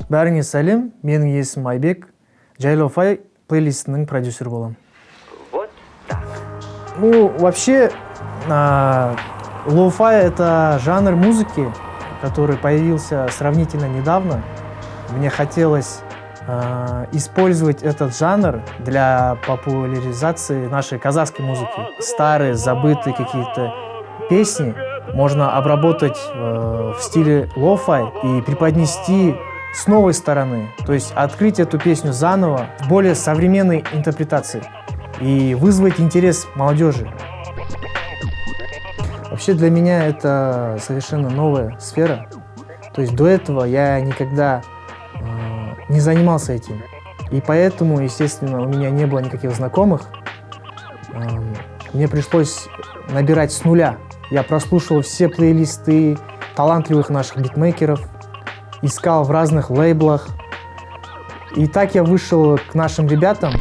Бәріңе сәлем, менің есімім Айбек. Жайлоу-фай плейлистінің продюсері болам. Вот так. Вообще, лоу-фай — это жанр музыки, который появился сравнительно недавно. Мне хотелось использовать этот жанр для популяризации нашей казахской музыки. Старые, забытые какие-то песни можно обработать в стиле лоу-фай и преподнести с новой стороны. То есть открыть эту песню заново в более современной интерпретации и вызвать интерес молодежи. Вообще для меня это совершенно новая сфера. То есть до этого я никогда не занимался этим. И поэтому, естественно, у меня не было никаких знакомых. Мне пришлось набирать с нуля. Я прослушал все плейлисты талантливых наших битмейкеров, искал в разных лейблах. И так я вышел к нашим ребятам.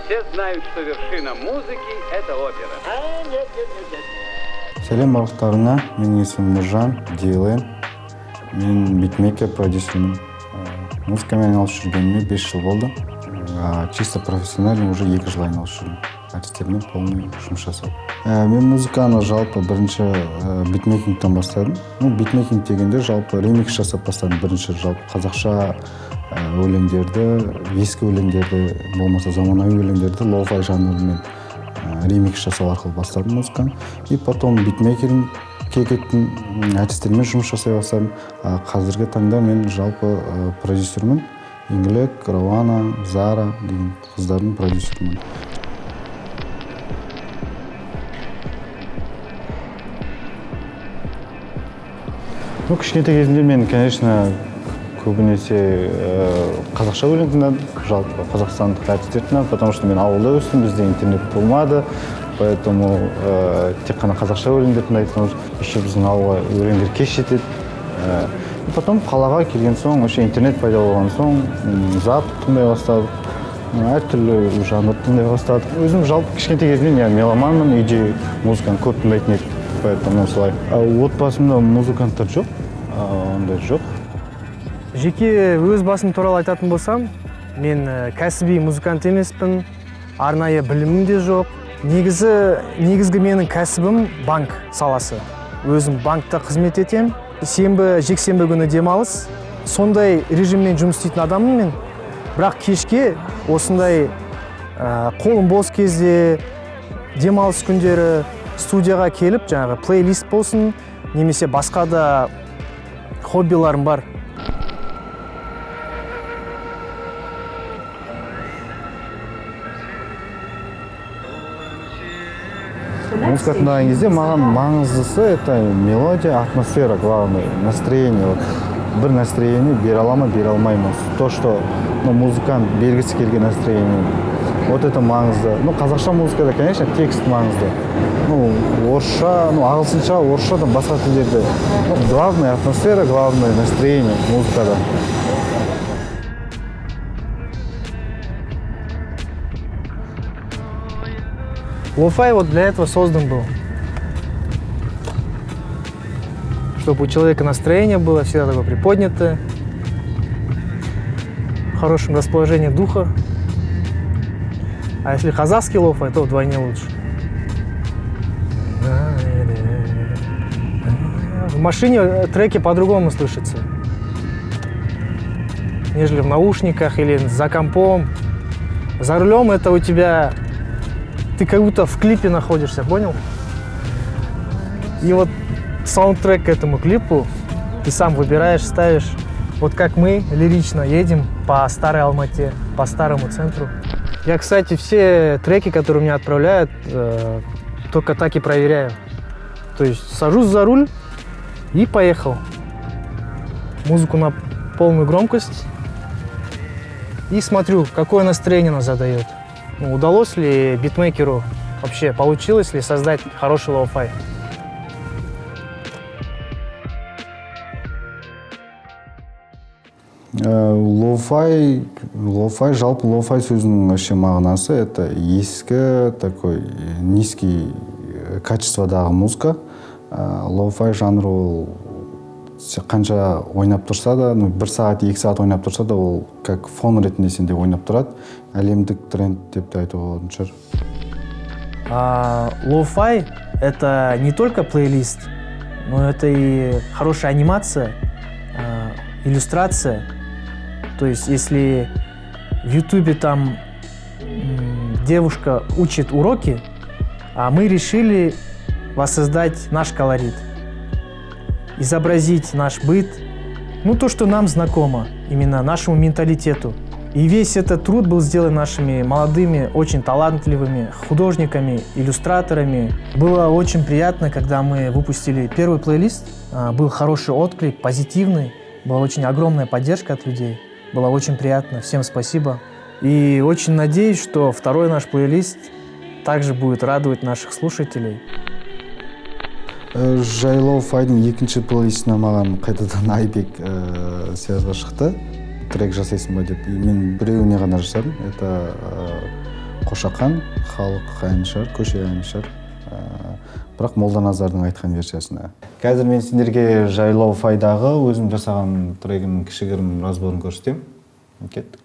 Все знают, что вершина музыки — это опера. Нет. Сәлем барлықтарына, менің есімім Нұржан, DLN. Мен битмейкер, продюсермін. Музыкамен айналысып жүргеніме 5 жыл болды. Чисто профессионально уже 2 жыл айналысып жүрмін. Артистермен полный жұмыс жасап. Мен музыканы жалпы бірінші битмейкингтен бастадым. Битмейкинг дегенде жалпы ремикс жасап бастадым. Бірінші жалпы қазақша өлеңдерді, ескі өлеңдерді, болмаса заманауи өлеңдерді лоу-фай жанрымен ремикс жасау арқылы бастадым музыканы. И потом битмейкингке кеттім, артистермен жұмыс жасай бастадым. Қазіргі таңда мен жалпы продюсермін. Инглек, Рауана, Зара деген қыздардың продюсермін. Кішкентай кезімде мен, конечно, көбінесе қазақша өлең тыңдадым, жалпы қазақстандық артистер тыңдадым, потому что мен ауылда өстім, бізде интернет болмады, поэтому тек қана қазақша өлеңдер тыңдайтын, еще біздің ауылға өлеңдер кеш жетеді. Потом қалаға келген соң, интернет пайда болған соң, зап тыңдай бастадық, әртүрлі жанр тыңдай бастадық. Өзім жалпы кішкентай кезімде меломанмын, үйде музыканы көп тыңдайтын едім. Поэтому солай. Отбасымда музыканттар жоқ, ондай жоқ. Жеке өз басым туралы айтатын болсам, мен кәсіби музыкант емеспін, арнайы білімім де жоқ. Негізгі менің кәсібім банк саласы. Өзім банкта қызмет етем. Жексенбі күні демалыс. Сондай режиммен жұмыс істейтін адаммын мен. Бірақ кешке осындай қолым бос кезде, демалыс күндері студияға келіп, жаңағы плейлист болсын, немесе басқа да хоббиларым бар. Музыка тыңдаған кезде маған маңыздысы это мелодия, атмосфера, главное, настроение. Бір настроение бере ала ма, бере алмаймын. То, что музыкант бергісі келген настроение. Вот это маңызды. Қазақша музыкада, конечно, текст маңызды. Орысша, ағылшынша, орысшадан басқа тілдерде. Главное атмосфера, главное настроение музыкада. Лоу-фай вот для этого создан был. Чтобы у человека настроение было всегда такое приподнятое, в хорошем расположении духа. А если казахский лоу-фай, то вдвойне лучше. В машине треки по-другому слышатся, нежели в наушниках или за компом. За рулем это у тебя... Ты как будто в клипе находишься, понял? И вот саундтрек к этому клипу ты сам выбираешь, ставишь. Вот как мы лирично едем по старой Алмате, по старому центру. Я, кстати, все треки, которые меня отправляют, только так и проверяю. То есть сажусь за руль и поехал. Музыку на полную громкость и смотрю, какое настроение она задает. Удалось ли битмейкеру вообще, получилось ли создать хороший лоу-фай. Лоу-фай, жалпы лоу-фай сөзінің вообще мағынасы это ескі, такой низкий качестводағы музыка. Лоу-фай жанры ол қанша ойнап тұрса да, 1 сағат, 2 сағат ойнап тұрса да, ол как фон ретінде сенде ойнап тұрады. Әлемдік тренд деп те айтуға болатын шығар. Lo-fi — это не только плейлист, но это и хорошая анимация, иллюстрация. То есть, если в Ютубе там девушка учит уроки, а мы решили воссоздать наш колорит, изобразить наш быт, ну то, что нам знакомо, именно нашему менталитету. И весь этот труд был сделан нашими молодыми, очень талантливыми художниками, иллюстраторами. Было очень приятно, когда мы выпустили первый плейлист. Был хороший отклик, позитивный. Была очень огромная поддержка от людей. Было очень приятно. Всем спасибо. И очень надеюсь, что второй наш плейлист также будет радовать наших слушателей. Lo-Fi'дің екінші плейлистіне маған қайтадан Айбек связға шықты. Трек жасайсың ба деп. Мен біреуіне ғана жасадым. Это Қошақан, халық әні шығар, көше әні шығар. Бірақ Молданазардың айтқан версиясына. Қазір мен сендерге Lo-Fi'дағы өзім жасаған трегімнің кішігірім разборын көрсетемін. Кеттік.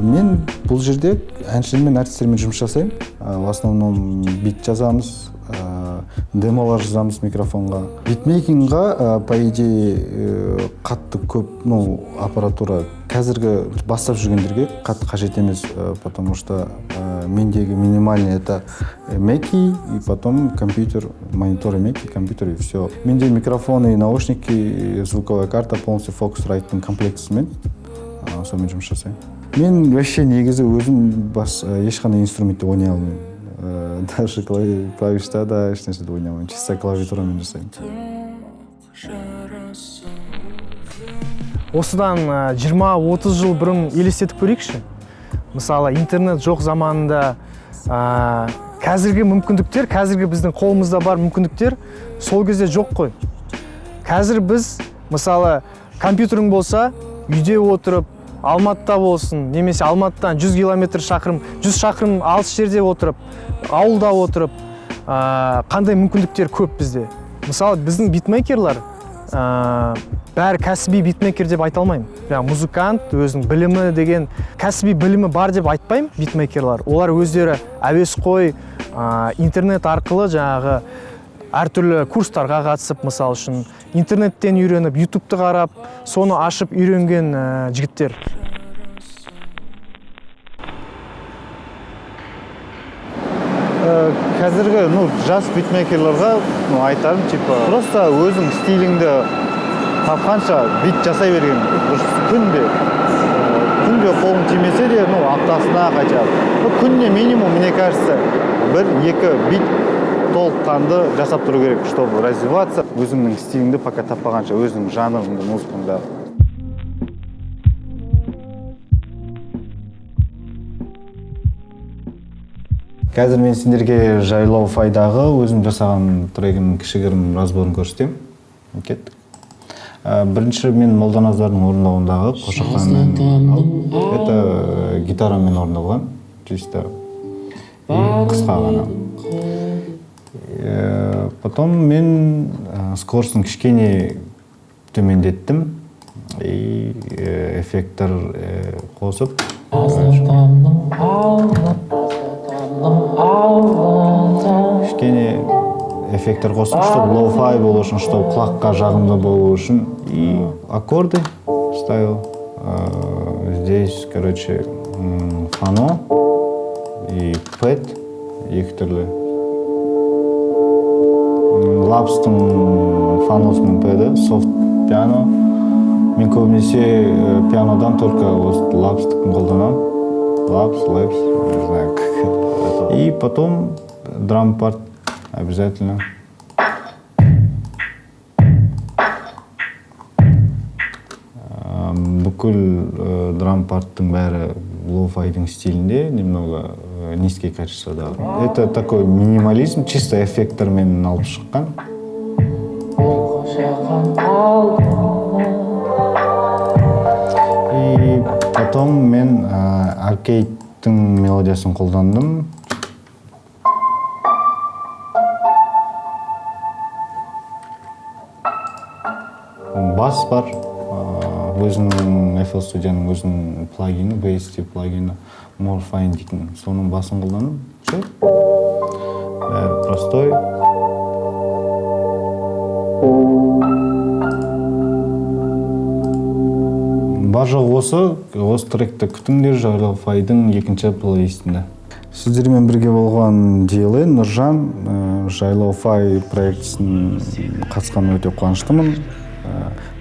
Мен бұл жерде әншілермен, артистермен жұмыс жасаймын. В основном бит жазамыз, демолар жазамыз микрофонға. Битмейкингға, по идее, қатты көп, аппаратура қазіргі бастап жүргендерге қатты қажет емес, потому что мендегі минимальный это Mackie и потом компьютер, монитор Mackie, компьютер и все. Менде микрофоны и наушники, звуковая карта, полностью Focusrite'ның комплектісімен сонымен жұмыс жасаймын. Мен вообще негізі өзім ешқандай инструментте ойнай алмаймын. Даже клавишта да ешнәрседе ойнай алмаймын. Чисто клавиатурамен жасаймын. Осыдан 20-30 жыл бұрын елестетіп көрейікші. Мысалы, интернет жоқ заманында қазіргі мүмкіндіктер, қазіргі біздің қолымызда бар мүмкіндіктер сол кезде жоқ қой. Қазір біз, мысалы, компьютерің болса, үйде отырып, Алматыда болсын, немесе Алматыдан 100 километр шақырым, 100 шақырым алыс жерде отырып, ауылда отырып, қандай мүмкіндіктер көп бізде. Мысалы, біздің битмейкерлар бәрі кәсіби битмейкер деп айта алмаймын. Музыкант, өзінің білімі деген, кәсіби білімі бар деп айтпаймын битмейкерлар. Олар өздері әуесқой интернет арқылы жаңағы әртүрлі курстарға қатысып, мысал үшін, интернеттен үйреніп, ютубты қарап, соны ашып үйренген жігіттер. Қазіргі жас битмейкерларға айтарым, просто өзің стиліңді тапқанша бит жасай берген күнде қолың тимесе де, аптасына хотя бы. Күнде минимум, мне кажется, 1-2 бит толыққанды жасап тұру керек, чтобы развиваться. Өзіңнің стиліңді пока таппағанша, өзіңнің жанрыңды, музыкаңды. Қазір мен сендерге Lo-Fi'дағы өзім жасаған трегімнің кішігірім разборын көрсетемін. Кеттік. Бірінші мен Молданазардың орындауындағы Қошақанмен алып, это гитарамен орындалған, чисто қысқа ғана. Потом мен скоростың кішкене төмендеттім и эффекттер қосып кішкене эффекттер қосып, чтобы Lo-Fi болу үшін, чтобы құлаққа жағымды болу үшін, и аккорды ставил. Здесь, короче, фано и пэд, екі түрлі. Лапстың фаносының пэді, софт пиано. Мен көбінесе пианодан только лапстың қолданам. Лапс, лэпс, не знаю как это. И потом драм-парт обязательно. Бүкіл драм-парттың бәрі лоу-файдың стилінде, немного низкие качествода. Это такой минимализм, чисто эффектермен алып шыққан. И потом мен аркейдтің мелодиясын қолдандым. Бас бар, өзінің FL Studio'ның өзінің плагині, VST плагині, Morphine дейтін, соның басын қолдандым. Все. Бәрі простой. Бар жоқ осы тректі күтіңдер Жайлауфайдың екінші плейлистінде. Сіздермен бірге болған DLN, Нұржан, Жайлауфай проектісін қатысқаныма өте қуаныштымын.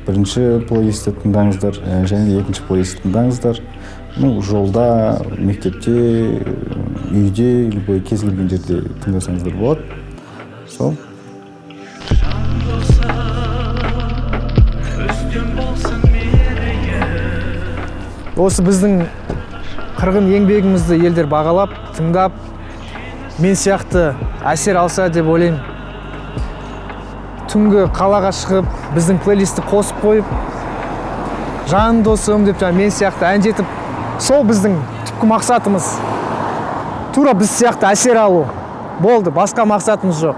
Бірінші плейлистті тыңдаңыздар, және екінші плейлистті тыңдаңыздар. Жолда, мектепте, үйде, любой кез келген жерде тыңдасаңыздар болады. Сол. Осы біздің қырғын еңбегімізді елдер бағалап, тыңдап, мен сияқты әсер алса деп ойлаймын. Түнгі қалаға шығып, біздің плейлистті қосып қойып, жан досым деп мен сияқты ән жетіп, сол біздің түпкі мақсатымыз. Тура біз сияқты әсер алу. Болды, басқа мақсатымыз жоқ.